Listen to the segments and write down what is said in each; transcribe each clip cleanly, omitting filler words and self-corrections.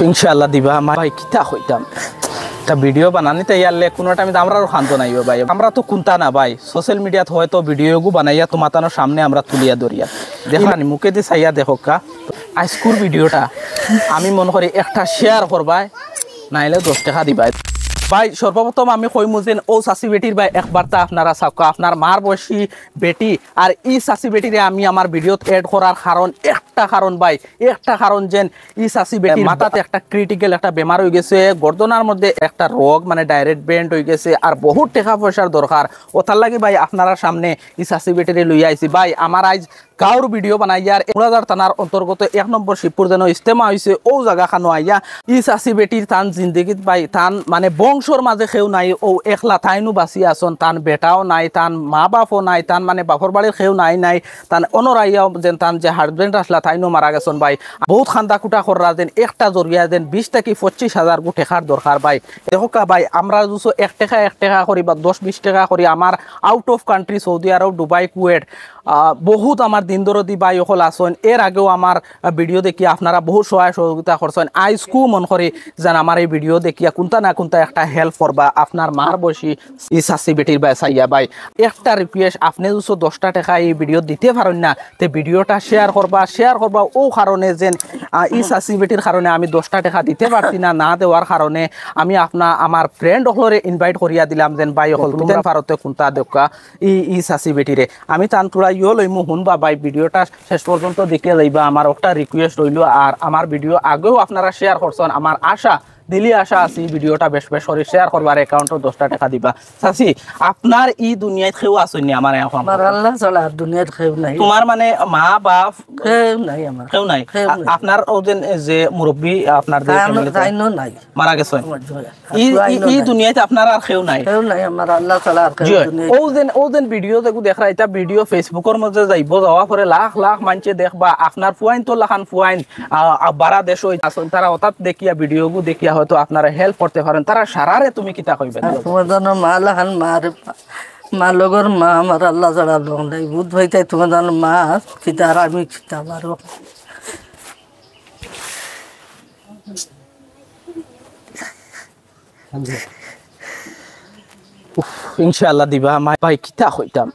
ইনশাআল্লাহ দিবা ভাই কিতা হইতাম তা ভিডিও বানানিতে ইয়ারলে কোনো টাইমে আমরাও শান্ত নাইও ভাই আমরা তো কুন্তা না ভাই সোশ্যাল মিডিয়াত হয়তো ভিডিওগু বানাইয়া তোমাতানোর সামনে আমরা তুলিয়া ধরিয়া দেখলানি মুখে দিয়ে চাইয়া দেখো কা আজকুর ভিডিওটা আমি মনে করি একটা শেয়ার করবাই নাইলে 10 টাকা দিবাই ভাই সর্বপ্রথম আমি কইমু যে ও চাষি বেটির ভাই একবারটা আপনারা সাকা আপনার মার বয়সী বেটি আর ই চাষি বেটিরে আমি আমার ভিডিওত এড করার কারণ একটা কারণ ভাই একটা কারণ যেন ই চাষি বেটির মাথাতে একটা ক্রিটিক্যাল একটা বেমার হয়ে গেছে গর্দনার মধ্যে একটা রোগ মানে ডাইরেক্ট বেন্ড হয়ে গেছে আর বহুত টাকা পয়সার দরকার ওটার লাগে ভাই আপনারা সামনে ই চাষি বেটিরে লইয়া আইছি ভাই আমার আজ গাঁর ভিডিও বানাইয়ার ১০০০ থানার অন্তর্গত ১ নম্বর শিবপুর যেন ইস্তেমা হয়েছে ও জায়গা খানো আইয়া ই চাষি বেটির তান জিন্দগিত ভাই তান মানে বংশর মাঝে কেউ নাই ও একলা থাইনু বাঁচি আসন তান বেটাও নাই তান মা বাপও নাই তান মানে বাপর বাড়ির কেউ নাই তান অনরাইয়াও যেন তান যে হাজবেন্ড আসলা থাইনু মারা গেছেন ভাই বহুত খান্দা কুটা কররা যেন একটা জরিয়া যেন ২০ থেকে ২৫,০০০ টেকার দরকার ভাই দেখো ভাই আমরা যদি ১ টাকা করি বা ১০-২০ টাকা করি আমার out of country Saudi Arab Dubai KUET বহুত আমার দিন দরদি ভাই অকল আসন এর আগেও আমার ভিডিও দেখিয়া আপনারা বহুত সহায় সহযোগিতা করছেন আইসকু মন করে যেন আমার এই ভিডিও দেখিয়া কোনটা না কোনটা একটা হেল্প করবা আপনার মার বসি ই চাষি বেটির ভাই চাইয়া ভাই একটা রিকোয়েস্ট আপনি যদি ১০টা টাকা এই ভিডিও দিতে পারেন না তে ভিডিওটা শেয়ার করবা ও কারণে যেন ই চাষি বেটির কারণে আমি 10টা টাকা দিতে পারছি না দেওয়ার কারণে আমি আমার ফ্রেন্ড হলরে ইনভাইট করিয়া দিলাম যেন ভাই হল তোমরা ভারতে কোনটা দেখা ই চাষি বেটিরে আমি তান তোরা ইয়ে লইমু শুনবা ভাই ভিডিওটা শেষ পর্যন্ত দেখিয়ে যাইবা আমার একটা রিকোয়েস্ট রইল আর আমার ভিডিও আগেও আপনারা শেয়ার করছেন আমার আশা দিলি আশা আছি ভিডিওটা বেশ করে শেয়ার করবার অ্যাকাউন্টে 10টা টাকা দিবা চাচি আপনার ই দুনিয়ায় কেউ আসেনি আমার এখন আমার আল্লাহ ছাড়া দুনিয়ার কেউ নাই তোমার মানে মা বাপ কেউ নাই আমার কেউ নাই আপনার ওজন যে মুরব্বি আপনার নাই মারা গেছে ই দুনিয়াতে আপনার আর কেউ নাই আমার আল্লাহ ছাড়া আর কেউ দুনিয়ায় ওজন ভিডিও দেখো দেখা এটা ভিডিও ফেসবুকের মধ্যে যাইব যাওয়া পরে লাখ মানুষে দেখবা আপনার ফুয়াইন তো লাখান ফুয়াইন বারা দেশ আছেন তারা হঠাৎ দেখিয়া ভিডিওগু দেখিয়া হয়তো আপনারা হেল্প করতে পারেন তারা সারারে তুমি কিতা কইবে তোমার জন্য মা লাখান মা লগর মা আমার আল্লাহ ছাড়া লোক নাই বুধ ভাইতাই তোমার জন্য মা কিতা আর আমি কিতা পারো ইনশাআল্লাহ দিবা ভাই কিতা হইতাম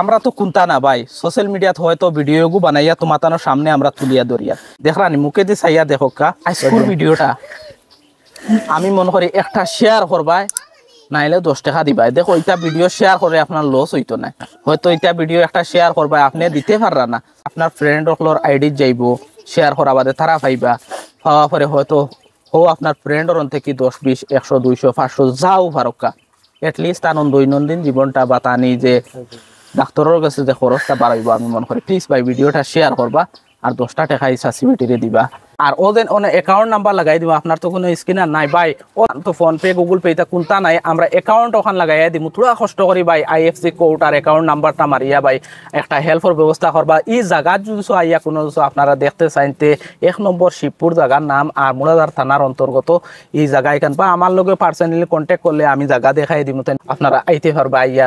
আমরা তো কুন্তা না ভাই সোশ্যাল মিডিয়াত হয়তো ভিডিওগু বানাইয়া তোমাতানোর সামনে আমরা তুলিয়া ধরিয়া দেখলানি মুখে দিয়ে চাইয়া দেখো কা আজকুর ভিডিওটা আমি মনে করি একটা শেয়ার করবাই নাইলে 10 টাকা দিবাই দেখো এটা ভিডিও শেয়ার করে আপনার লস হইতো না হয়তো এটা ভিডিও একটা শেয়ার করবাই আপনি দিতে পাররা না আপনার ফ্রেন্ড হলর আইডি যাইব শেয়ার করা বাদে তারা পাইবা পাওয়া পরে হয়তো আপনার ফ্রেন্ডর থেকে 10, 20, 100, 200, 500 যাও ফারক্কা এটলিস্ট তার দৈনন্দিন জীবনটা বা তা নেই যে ডাক্তারের কাছে যে খরচটা বাড়াইব আমি মনে করি প্লিজ ভাই ভিডিওটা শেয়ার করবা আর 10টা টাকা চাষি বেটিরে দিবা আর ওদের অ্যাকাউন্ট নাম্বার লাগাই দিব আপনার তো কোনো স্ক্যানার নাই ভাই ও তো ফোন পে গুগল পে তা কোনটা নাই আমরা অ্যাকাউন্ট ওখান লাগাইয়া দিব থোড়া কষ্ট করি ভাই IFSC কোড আর অ্যাকাউন্ট নাম্বারটা মারিয়া ভাই একটা হেল্পের ব্যবস্থা করবা এই জায়গা যদি আইয়া কোনো আপনারা দেখতে চাইতে 1 নম্বর শিবপুর জায়গার নাম আর মুরাদার থানার অন্তর্গত এই জায়গা এখান বা আমার লগে পার্সোনালি কন্ট্যাক্ট করলে আমি জায়গা দেখাই দিব আপনারা আইতে পারবা আইয়া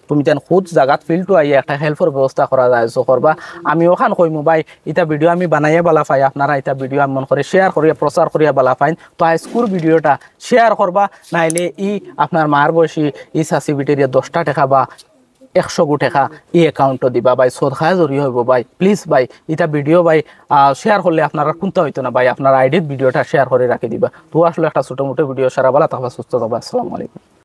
তুমি যেন খুদ জায়গাত ফিল্ডটো আইয়া একটা হেল্পের ব্যবস্থা করা যায় করবা আমি ওখান কইমু ভাই এটা ভিডিও আমি বানাইয়া বালা পাই আপনারা এটা ভিডিও আমি মন করে শেয়ার করিয়া প্রচার করিয়া বালা পাইন তো আজকুর ভিডিওটা শেয়ার করবা নাইলে আপনার মার বয়সী চাষি বেটিরে 10টা টাকা বা 100 টাকা অ্যাকাউন্টও দিবা ভাই সদকায় জরিয়ে হইব ভাই প্লিজ ভাই এটা ভিডিও ভাই শেয়ার করলে আপনারা কোনটা হইতো না ভাই আপনার আইডির ভিডিওটা শেয়ার করে রাখি দিবা তো আসলে একটা ছোট মোটো ভিডিও সারা বেলা তাহলে সুস্থ থাকবা আসসালামু আলাইকুম।